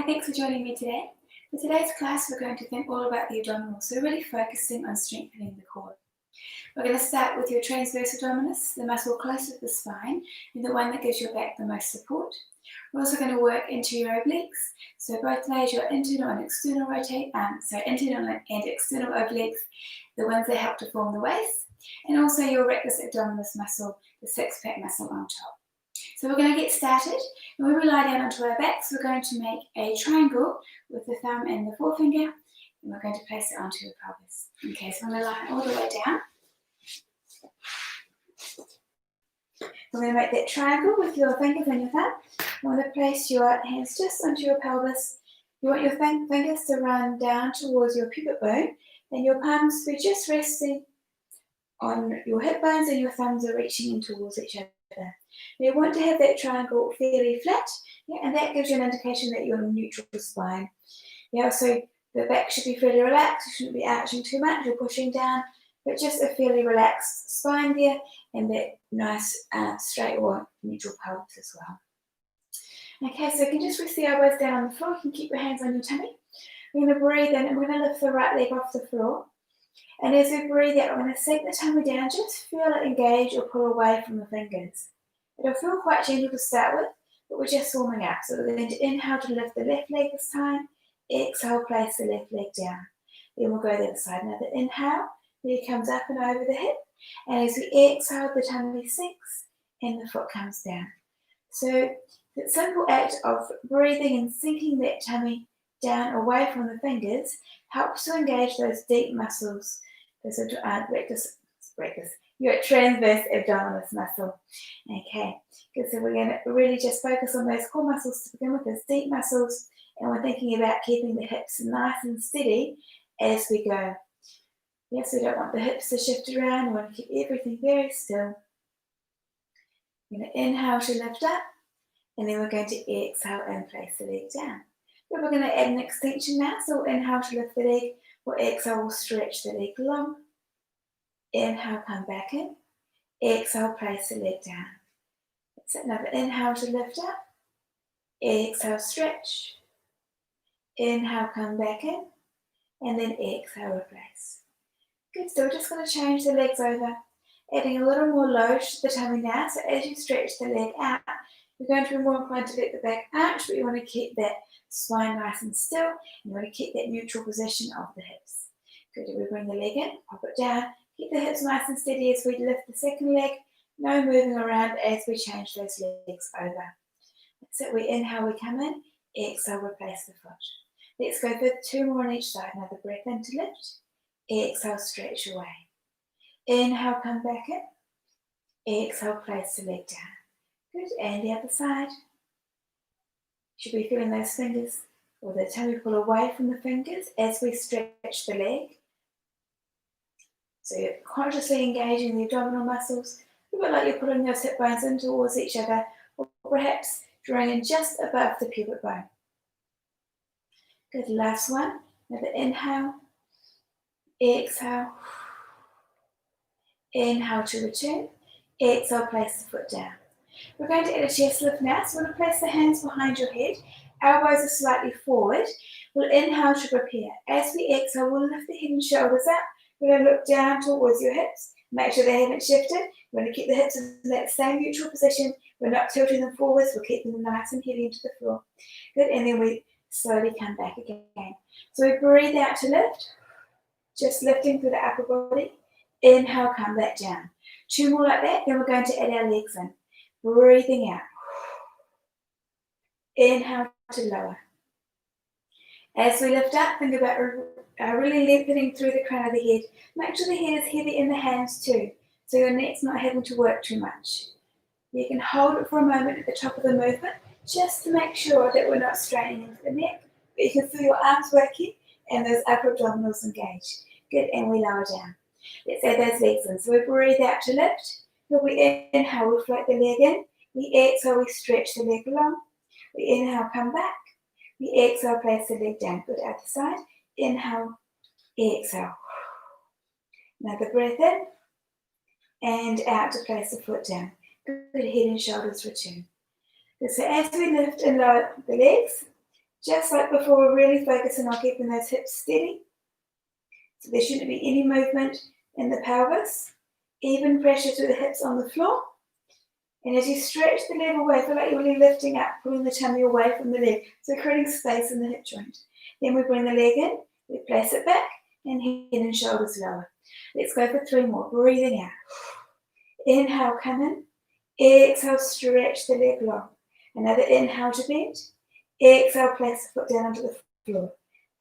thanks for joining me today. For today's class, we're going to think all about the abdominals, so really focusing on strengthening the core. We're going to start with your transverse abdominis, the muscle close to the spine, and the one that gives your back the most support. We're also going to work into your obliques, so both legs, your internal and external internal and external obliques, the ones that help to form the waist, and also your rectus abdominis muscle, the six-pack muscle on top. So we're going to get started. When we lie down onto our backs, we're going to make a triangle with the thumb and the forefinger, and we're going to place it onto your pelvis. Okay, so I'm going to lie all the way down. We're going to make that triangle with your fingers and your thumb. You want to place your hands just onto your pelvis. You want your fingers to run down towards your pubic bone, and your palms to be just resting on your hip bones, and your thumbs are reaching in towards each other. You want to have that triangle fairly flat, and that gives you an indication that you're in a neutral spine. So the back should be fairly relaxed. You shouldn't be arching too much or pushing down, but just a fairly relaxed spine there, and that nice straight or neutral pelvis as well. Okay, so you can just rest the elbows down on the floor. You can keep your hands on your tummy. We're going to breathe in, and we're going to lift the right leg off the floor. And as we breathe out, we're going to sink the tummy down. Just feel it engage or pull away from the fingers. It'll feel quite gentle to start with, but we're just warming up. So we're going to inhale to lift the left leg this time. Exhale, place the left leg down. Then we'll go the other side. Another inhale, leg comes up and over the hip. And as we exhale, the tummy sinks and the foot comes down. So the simple act of breathing and sinking that tummy down away from the fingers helps to engage those deep muscles, those your transverse abdominis muscle. Okay, so we're going to really just focus on those core muscles to begin with, those deep muscles, and we're thinking about keeping the hips nice and steady as we go. Yes, we don't want the hips to shift around. We want to keep everything very still. We're going to inhale to lift up, and then we're going to exhale and place the leg down. Then we're going to add an extension now, so we'll inhale to lift the leg, we'll exhale, we'll stretch the leg long. Inhale, come back in. Exhale, place the leg down. That's it. Another inhale to lift up. Exhale, stretch. Inhale, come back in. And then exhale, replace. Good. So we're just going to change the legs over, adding a little more load to the tummy now. So as you stretch the leg out, you're going to be more inclined to let the back arch, but you want to keep that spine nice and still. You want to keep that neutral position of the hips. Good. We bring the leg in, pop it down. Keep the hips nice and steady as we lift the second leg. No moving around as we change those legs over. That's it. We inhale, we come in. Exhale, replace the foot. Let's go for two more on each side. Another breath in to lift. Exhale, stretch away. Inhale, come back in. Exhale, place the leg down. Good. And the other side. You should be feeling those fingers or the tummy pull away from the fingers as we stretch the leg. So you're consciously engaging the abdominal muscles, a bit like you're pulling those hip bones in towards each other, or perhaps drawing in just above the pubic bone. Good, last one. Another inhale, exhale, inhale to return, exhale, place the foot down. We're going to add a chest lift now, so we're going to place the hands behind your head, elbows are slightly forward. We'll inhale to prepare. As we exhale, we'll lift the head and shoulders up. We're going to look down towards your hips. Make sure they haven't shifted. We're going to keep the hips in that same neutral position. We're not tilting them forwards. We're keeping them nice and heavy into the floor. Good, and then we slowly come back again. So we breathe out to lift, just lifting through the upper body. Inhale, come back down. Two more like that, then we're going to add our legs in. Breathing out. Inhale to lower. As we lift up, think about really lengthening through the crown of the head. Make sure the head is heavy in the hands too, so your neck's not having to work too much. You can hold it for a moment at the top of the movement, just to make sure that we're not straining into the neck, but you can feel your arms working and those upper abdominals engaged. Good, and we lower down. Let's add those legs in. So we breathe out to lift. Then we inhale, we float the leg in. We exhale, we stretch the leg long. We inhale, come back. We exhale, place the leg down. Good, other side. Inhale, exhale. Another breath in and out to place the foot down. Good, head and shoulders return. So as we lift and lower the legs, Just like before, we're really focusing on keeping those hips steady. So there shouldn't be any movement in the pelvis. Even pressure through the hips on the floor. And as you stretch the leg away, feel like you're really lifting up, pulling the tummy away from the leg. So creating space in the hip joint. Then we bring the leg in, we place it back, and head and shoulders lower. Let's go for 3 more. Breathing out. Inhale, come in. Exhale, stretch the leg long. Another inhale to bend. Exhale, place the foot down onto the floor.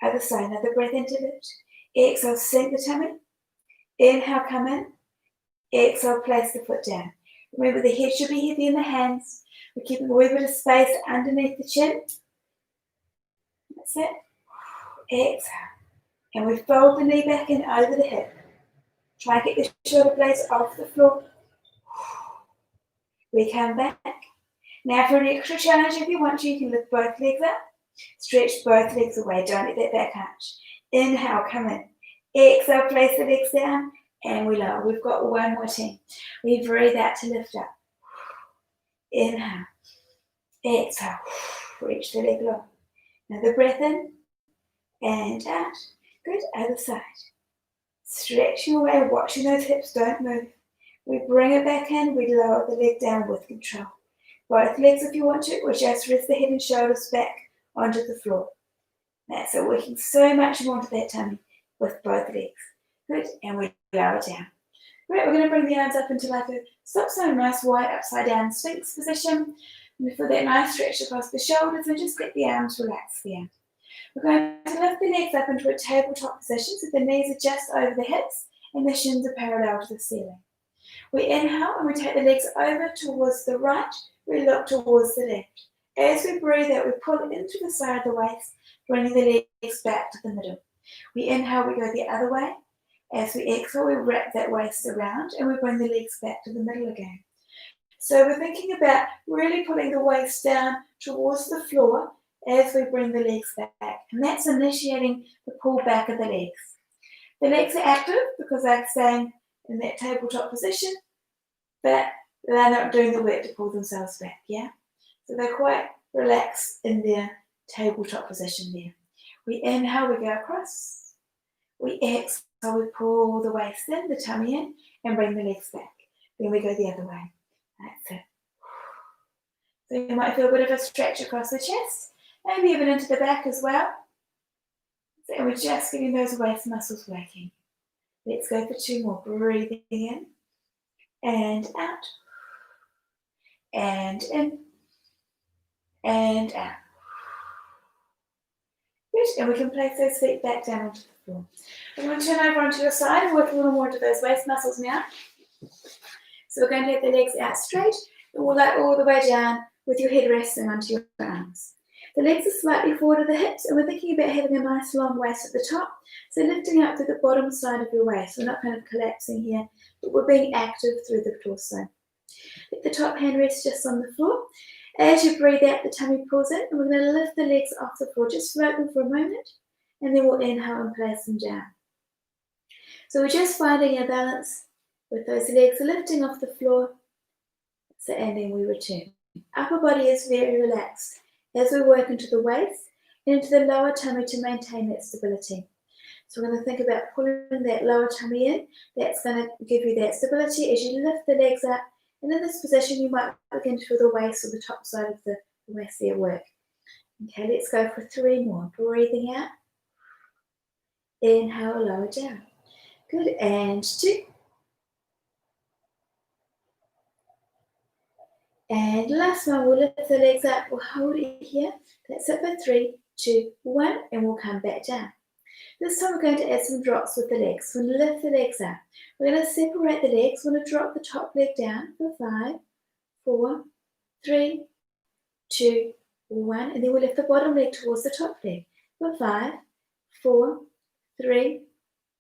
Other side, another breath into lift. Exhale, sink the tummy. Inhale, come in. Exhale, place the foot down. Remember, the head should be heavy in the hands. We're keeping a wee bit of space underneath the chin. That's it. Exhale. And we fold the knee back in over the hip. Try and get the shoulder blades off the floor. We come back. Now for an extra challenge, if you want to, you can lift both legs up. Stretch both legs away. Don't let that back hunch. Inhale, come in. Exhale, place the legs down. And we lower. We've got one more team. We breathe out to lift up. Inhale. Exhale. Reach the leg long. Another breath in. And out. Good. Other side. Stretching away. Watching those hips don't move. We bring it back in. We lower the leg down with control. Both legs if you want to, or just rest the head and shoulders back onto the floor. That's it. Working so much more to that tummy with both legs. Good. And we lower down. Great. We're going to bring the arms up into like a stop sign, nice wide upside down Sphinx position. And for that nice stretch across the shoulders, and just let the arms relax there. We're going to lift the legs up into a tabletop position so the knees are just over the hips and the shins are parallel to the ceiling. We inhale and we take the legs over towards the right. We look towards the left. As we breathe out, we pull it into the side of the waist, bringing the legs back to the middle. We inhale, we go the other way. As we exhale, we wrap that waist around and we bring the legs back to the middle again. So we're thinking about really pulling the waist down towards the floor as we bring the legs back. And that's initiating the pull back of the legs. The legs are active because they're staying in that tabletop position, but they're not doing the work to pull themselves back, yeah? So they're quite relaxed in their tabletop position there. We inhale, we go across. We exhale, we pull the waist in, the tummy in, and bring the legs back. Then we go the other way. That's it. So you might feel a bit of a stretch across the chest, maybe even into the back as well. So we're just getting those waist muscles working. Let's go for 2 more. Breathing in and out. And in and out. Good. And we can place those feet back down onto the floor. We're going to turn over onto your side and work a little more into those waist muscles now. So we're going to let the legs out straight and we'll let all the way down with your head resting onto your arms. The legs are slightly forward of the hips and we're thinking about having a nice long waist at the top. So lifting up through the bottom side of your waist. We're not kind of collapsing here, but we're being active through the torso. Let the top hand rest just on the floor. As you breathe out, the tummy pulls in and we're going to lift the legs off the floor. Just float them for a moment and then we'll inhale and place them down. So we're just finding our balance with those legs lifting off the floor. So, and then we return. Upper body is very relaxed as we work into the waist and into the lower tummy to maintain that stability. So we're going to think about pulling that lower tummy in. That's going to give you that stability as you lift the legs up. And in this position, you might begin to feel the waist or the top side of the waist there work. Okay, let's go for 3 more. Breathing out. Inhale, lower down. Good, and 2. And last one, we'll lift the legs up. We'll hold it here. That's it for 3, 2, 1, and we'll come back down. This time we're going to add some drops with the legs. We're going to lift the legs up. We're going to separate the legs. We're going to drop the top leg down for 5, 4, 3, 2, 1. And then we'll lift the bottom leg towards the top leg for 5, 4, 3,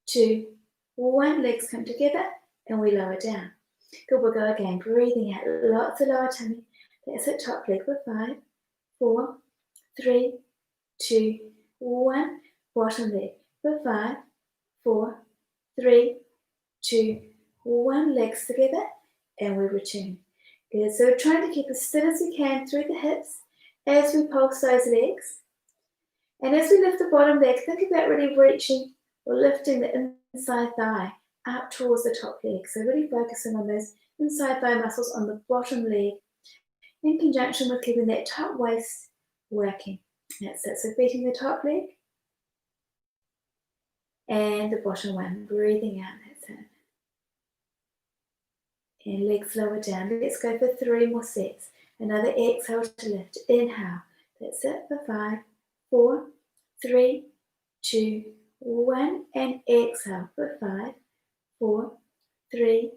2, 1. Legs come together and we lower down. Good, we'll go again. Breathing out. Lots of lower tummy. That's it, top leg for 5, 4, 3, 2, 1. Bottom leg for 5, 4, 3, 2, 1. Legs together and we return. Good. So we're trying to keep as still as we can through the hips as we pulse those legs. And as we lift the bottom leg, think about really reaching or lifting the inside thigh up towards the top leg. So really focusing on those inside thigh muscles on the bottom leg in conjunction with keeping that top waist working. That's it. So beating the top leg and the bottom one. Breathing out. That's it. And legs lower down. Let's go for 3 more sets. Another exhale to lift. Inhale. That's it for 5, 4, 3, 2, 1. And exhale for 5, 4, 3,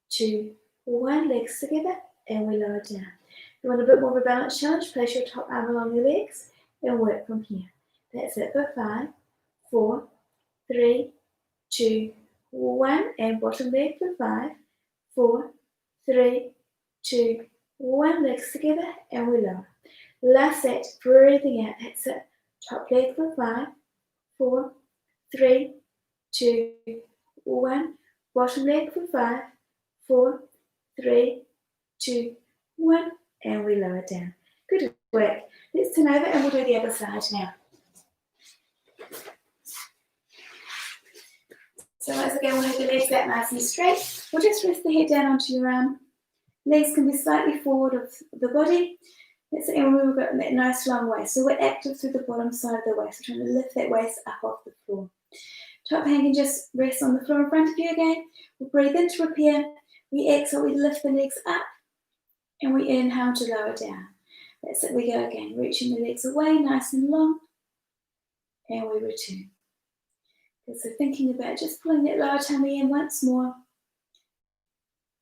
2, 1. Legs together and we lower down. If you want a bit more of a balance challenge, place your top arm along your legs and work from here. That's it for 5, 4, 3, 2, 1. And bottom leg for 5, 4, 3, 2, 1. Legs together and we lower. Last set, breathing out. That's it. Top leg for 5, 4, 3, 2, 1. Bottom leg for 5, 4, 3, 2, 1. And we lower down. Good work. Let's turn over and we'll do the other side now. So once again, we'll have the legs out nice and straight. We'll just rest the head down onto your arm. Legs can be slightly forward of the body. That's it, and we've got that nice long waist. So we're active through the bottom side of the waist. We're trying to lift that waist up off the floor. Top hand can just rest on the floor in front of you again. We'll breathe in to repair. We exhale, we lift the legs up. And we inhale to lower down. That's it, we go again. Reaching the legs away, nice and long. And we return. So thinking about just pulling that lower tummy in once more.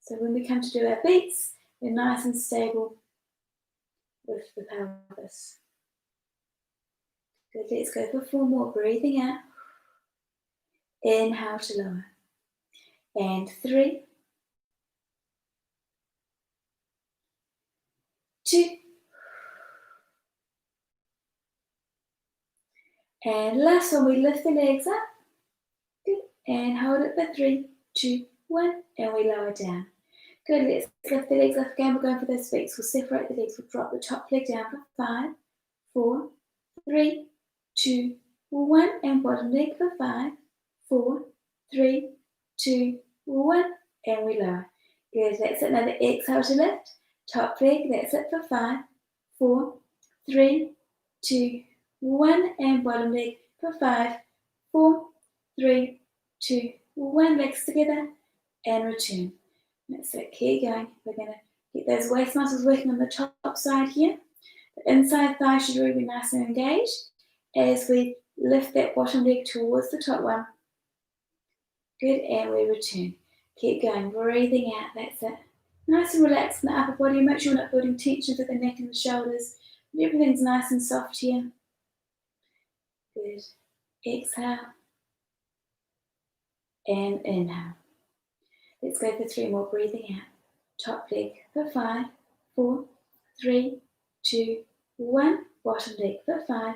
So when we come to do our beats, we're nice and stable with the pelvis. Good, let's go for 4 more. Breathing out. Inhale to lower. And 3, 2. And last one, we lift the legs up. Good. And hold it for 3, 2, 1. And we lower down. Good, let's lift the legs up again. We're going for those beats. We'll separate the legs. We'll drop the top leg down for 5, 4, 3, 2, 1. And bottom leg for 5, 4, 3, 2, 1. And we lower. Good, that's it. Another exhale to lift. Top leg, that's it for 5, 4, 3, 2, 1. And bottom leg for 5, 4, 3, 2, 1. Legs together and return. That's it, keep going. We're going to get those waist muscles working on the top side here. The inside thigh should really be nice and engaged as we lift that bottom leg towards the top one. Good, and we return. Keep going, breathing out, that's it. Nice and relaxed in the upper body. Make sure you're not building tension to the neck and the shoulders. Everything's nice and soft here. Good. Exhale. And inhale. Let's go for 3 more. Breathing out. Top leg for 5, 4, 3, 2, 1. Bottom leg for 5,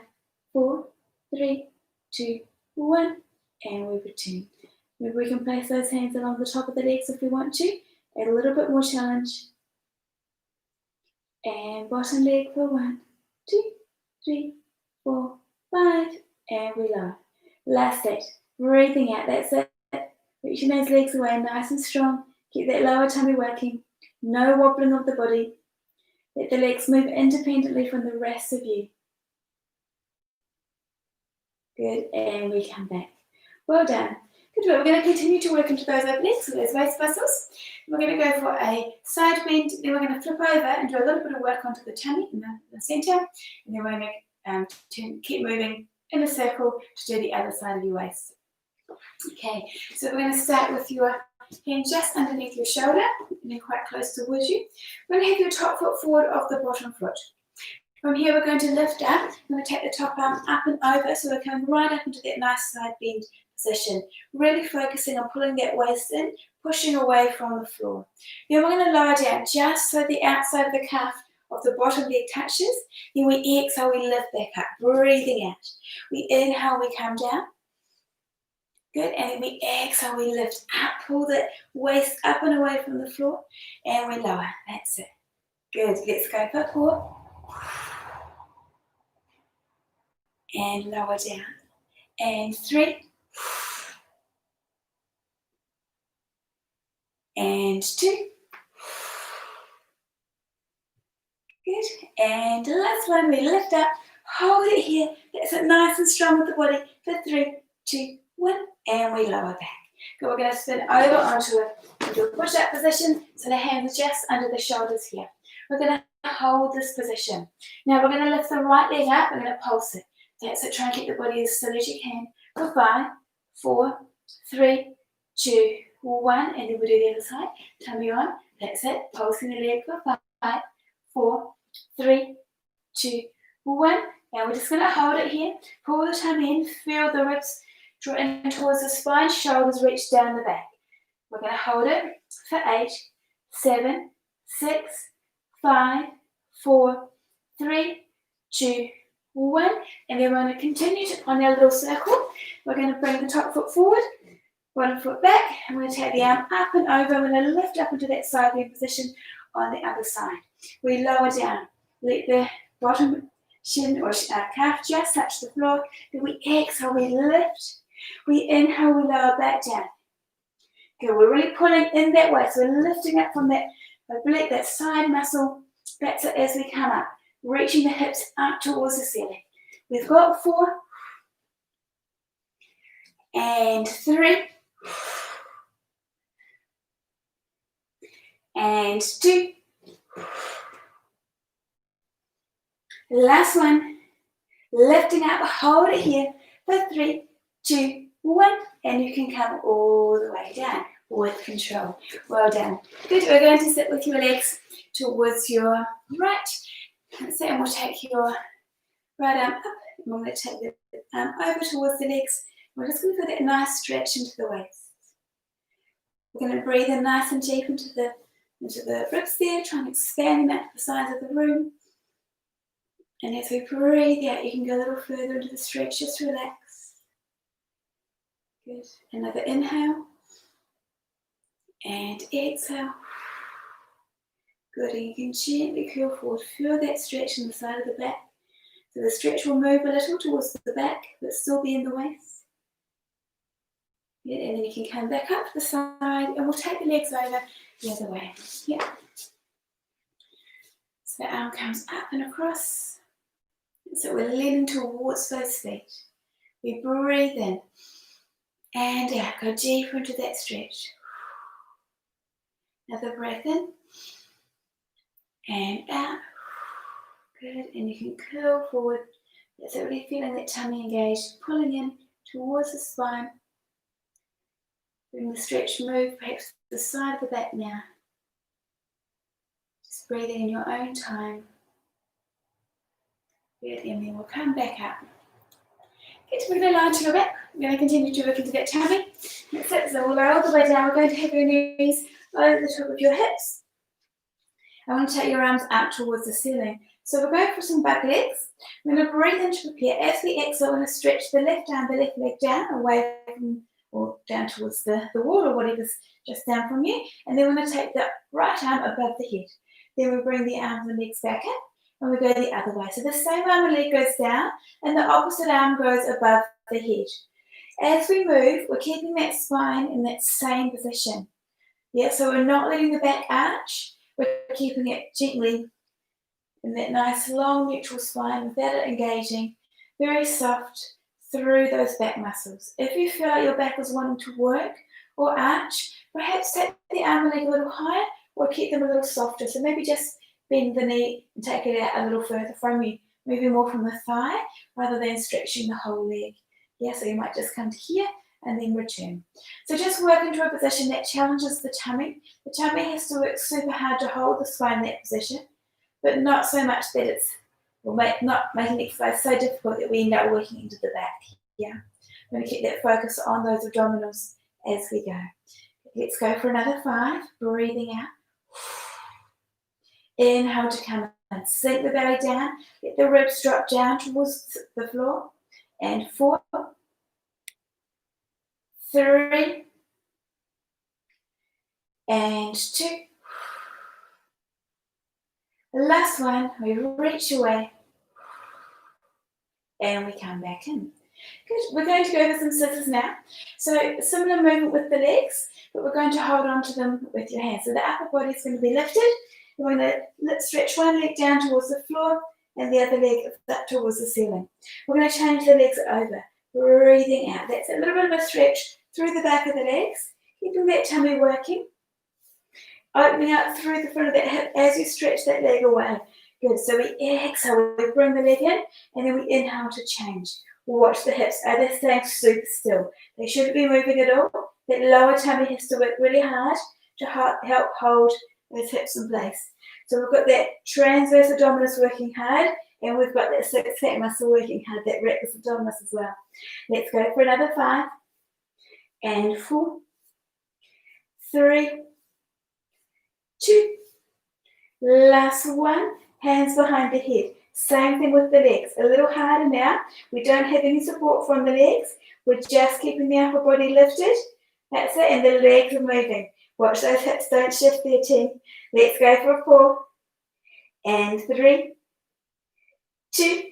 4, 3, 2, 1. And we return. Maybe we can place those hands along the top of the legs if we want to. Add a little bit more challenge. And bottom leg for 1, 2, 3, 4, 5. And we lower. Last set. Breathing out. That's it. Reaching those legs away nice and strong. Keep that lower tummy working. No wobbling of the body. Let the legs move independently from the rest of you. Good. And we come back. Well done. Good work. We're going to continue to work into those openings, so those waist muscles. We're going to go for a side bend. Then we're going to flip over and do a little bit of work onto the tummy in the centre. And then we're going to keep moving in a circle to do the other side of your waist. Okay, so we're going to start with your hand just underneath your shoulder and then quite close towards you. We're going to have your top foot forward of the bottom foot. From here, we're going to lift up. We're going to take the top arm up and over, so we're coming right up into that nice side bend position. Really focusing on pulling that waist in, pushing away from the floor. Then we're going to lower down just so the outside of the calf of the bottom leg touches. Then we exhale, we lift back up, breathing out. We inhale, we come down. Good, and then we exhale, we lift up, pull the waist up and away from the floor, and we lower. That's it. Good, let's go for 4. and lower down. And 3, and 2. Good. And last one, we lift up, hold it here. That's it, nice and strong with the body for 3, 2, 1, and we lower back. Good, we're going to spin over onto a push-up position, so the hands are just under the shoulders here. We're going to hold this position. Now we're going to lift the right leg up, we're going to pulse it. That's it, try and keep the body as still as you can. For 5, 4, 3, 2, 1, and then we'll do the other side. Tummy on, that's it, pulsing the leg for 5, 4, 3, 2, 1. Now we're just going to hold it here. Pull the tummy in, feel the ribs draw in towards the spine, shoulders reach down the back. We're going to hold it for 8, 7, 6, 5, 4, 3, 2, 1. And then we're going to continue on our little circle. We're going to bring the top foot forward, one foot back, and we're going to take the arm up and over. We're going to lift up into that side view position on the other side. We lower down, let the bottom shin or calf just touch the floor. Then we exhale, we lift. We inhale, we lower back down. Good, we're really pulling in that way. So we're lifting up from that oblique, that side muscle. That's it as we come up. Reaching the hips up towards the ceiling. We've got 4. And 3. And 2. Last one. Lifting up, hold it here for 3, 2, 1. And you can come all the way down with control. Well done. Good, we're going to sit with your legs towards your right. That's it, and we'll take your right arm up. And we're going to take the arm over towards the legs. We're just going to feel that nice stretch into the waist. We're going to breathe in nice and deep into the ribs there, try and expand them out to the sides of the room. And as we breathe out, you can go a little further into the stretch, just relax. Good. Another inhale. And exhale. Good, and you can gently curl forward. Feel that stretch in the side of the back. So the stretch will move a little towards the back, but still be in the waist. Yeah, and then you can come back up to the side, and we'll take the legs over the other way. Yeah. So the arm comes up and across. So we're leaning towards those feet. We breathe in and out. Go deeper into that stretch. Another breath in and out. Good. And you can curl forward. That's really feeling that tummy engaged, pulling in towards the spine. Bring the stretch move, perhaps to the side of the back now. Just breathing in your own time. Good, and then we'll come back up. Good, we're going to lie onto your back. We're going to continue to work into that tummy. That's it, so we'll go all the way down. We're going to have your knees over the top of your hips. I want to take your arms out towards the ceiling. So we're going for some back legs. We're going to breathe in to prepare. As we exhale, we're going to stretch the left arm, the left leg down, away from, or down towards the wall or whatever's just down from you. And then we're going to take the right arm above the head. Then we bring the arms and legs back up. And we go the other way. So the same arm and leg goes down and the opposite arm goes above the head. As we move, we're keeping that spine in that same position. Yeah, so we're not letting the back arch. We're keeping it gently in that nice long neutral spine without it engaging. Very soft through those back muscles. If you feel like your back is wanting to work or arch, perhaps take the arm and leg a little higher or keep them a little softer. So maybe just bend the knee and take it out a little further from you, moving more from the thigh rather than stretching the whole leg. Yeah, so you might just come to here and then return. So just work into a position that challenges the tummy. The tummy has to work super hard to hold the spine in that position, but not so much that it's not making the exercise so difficult that we end up working into the back. Yeah, I'm going to keep that focus on those abdominals as we go. Let's go for another 5, breathing out. Inhale to come and sink the belly down. Let the ribs drop down towards the floor. And 4, 3, and 2. The last one, we reach away. and we come back in. Good. We're going to go over some scissors now. So similar movement with the legs, but we're going to hold on to them with your hands. So the upper body is going to be lifted. We're going to stretch one leg down towards the floor and the other leg up towards the ceiling. We're going to change the legs over, breathing out. That's a little bit of a stretch through the back of the legs, keeping that tummy working. Opening up through the front of that hip as you stretch that leg away. Good. So we exhale, we bring the leg in, and then we inhale to change. Watch the hips. Are they staying super still? They shouldn't be moving at all. That lower tummy has to work really hard to help hold those hips in place. So we've got that transverse abdominis working hard, and we've got that six-pack muscle working hard, that rectus abdominis as well. Let's go for another 5, and 4, 3, 2, last one, hands behind the head. Same thing with the legs, a little harder now. We don't have any support from the legs. We're just keeping the upper body lifted. That's it, and the legs are moving. Watch those hips don't shift there, team. Let's go for 4, and 3, 2,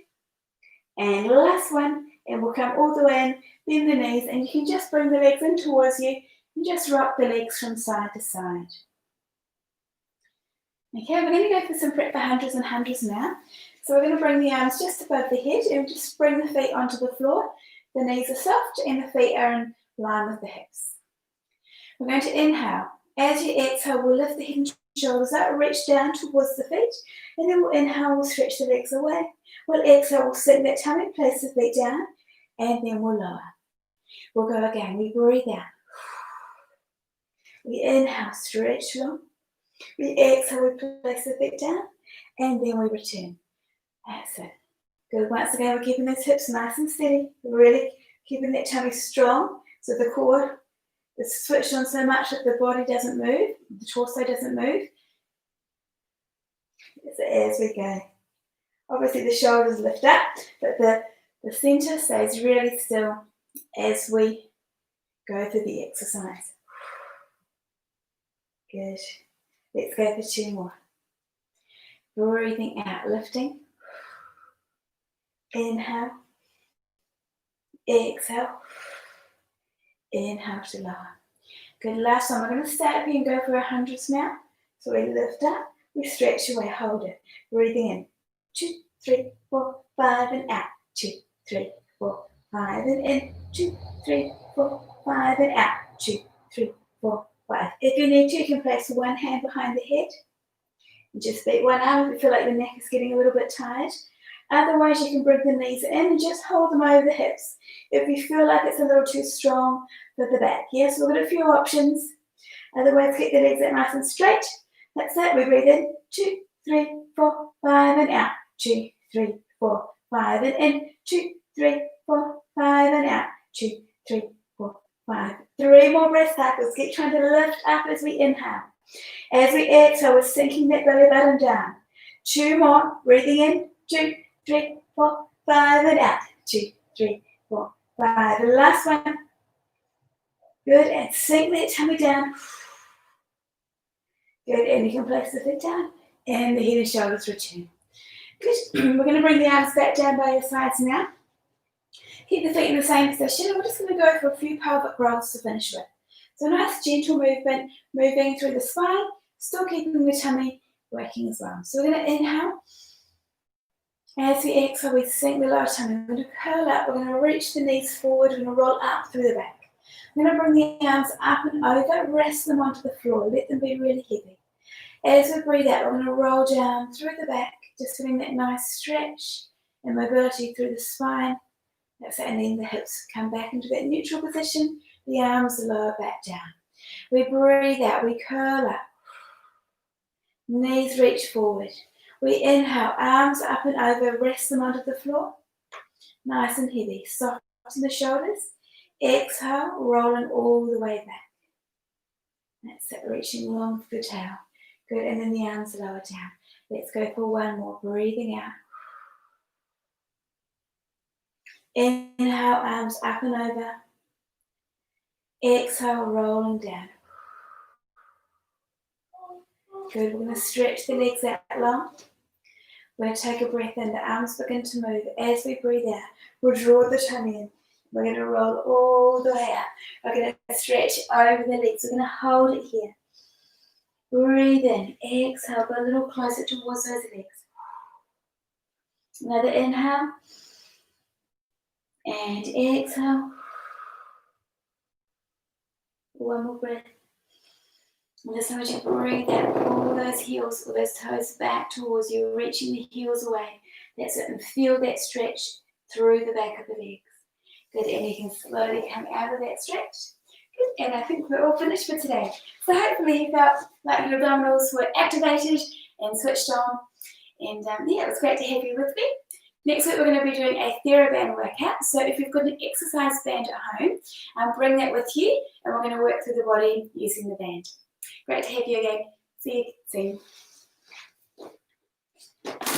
and last one, and we'll come all the way in, bend the knees, and you can just bring the legs in towards you, and just rock the legs from side to side. Okay, we're going to go for some prep for hundreds and hundreds now. So we're going to bring the arms just above the head and just bring the feet onto the floor. The knees are soft and the feet are in line with the hips. We're going to inhale. As you exhale, we'll lift the head and shoulders up, reach down towards the feet, and then we'll inhale, we'll stretch the legs away. We'll exhale, we'll sink that tummy, place the feet down, and then we'll lower. We'll go again. We breathe out. We inhale, stretch long. We exhale, we place the feet down, and then we return. That's it. Good. Once again, we're keeping those hips nice and steady. Really keeping that tummy strong, so the core is switched on so much that the body doesn't move, the torso doesn't move. As we go. Obviously, the shoulders lift up, but the center stays really still as we go through the exercise. Good. Let's go for 2 more. Breathing out, lifting. Inhale. Exhale. Inhale to lower. Good, last one. We're going to start up here and go for 100s now. So we lift up, we stretch away, hold it. Breathing in. 2, 3, 4, 5, and out. 2, 3, 4, 5, and in. 2, 3, 4, 5, and out. 2, 3, 4, 5. If you need to, you can place one hand behind the head. And just beat one arm if you feel like the neck is getting a little bit tired. Otherwise, you can bring the knees in and just hold them over the hips. If you feel like it's a little too strong for the back. Yes, we've got a few options. Otherwise, keep the legs out nice and straight. That's it. We breathe in. 2, 3, 4, 5, and out. 2, 3, 4, 5, and in. 2, 3, 4, 5, and out. 2, 3, 4, 5. 3 more breath cycles. Keep trying to lift up as we inhale. As we exhale, we're sinking that belly button down. 2 more. Breathing in. 2, 3, 4, 5, and out. 2, 3, 4, 5. The last one. Good, and sink that tummy down. Good, and you can place the feet down, and the head and shoulders return. Good, we're going to bring the arms back down by your sides now. Keep the feet in the same position, and we're just going to go for a few pelvic rolls to finish with. So nice gentle movement, moving through the spine, still keeping the tummy working as well. So we're going to inhale. As we exhale, we sink the lower tummy. We're going to curl up. We're going to reach the knees forward. We're going to roll up through the back. We're going to bring the arms up and over. Rest them onto the floor. Let them be really heavy. As we breathe out, we're going to roll down through the back, just getting that nice stretch and mobility through the spine. That's it. And then the hips come back into that neutral position. The arms lower back down. We breathe out. We curl up. Knees reach forward. We inhale, arms up and over, rest them onto the floor. Nice and heavy. Soften the shoulders. Exhale, rolling all the way back. That's it, reaching long for the tail. Good, and then the arms lower down. Let's go for 1 more. Breathing out. Inhale, arms up and over. Exhale, rolling down. Good, we're going to stretch the legs out long. We're going to take a breath in. The arms begin to move. As we breathe out, we'll draw the tummy in. We're going to roll all the way out. We're going to stretch over the legs. We're going to hold it here. Breathe in. Exhale. Go a little closer towards those legs. Another inhale. And exhale. One more breath. And just want you to breathe out. Pull those heels or those toes back towards you, reaching the heels away. That's it. And feel that stretch through the back of the legs. Good. And you can slowly come out of that stretch. Good. And I think we're all finished for today. So hopefully you felt like your abdominals were activated and switched on. And yeah, it was great to have you with me. Next week, we're going to be doing a TheraBand workout. So if you've got an exercise band at home, bring that with you, and we're going to work through the body using the band. Great to have you again. See you soon.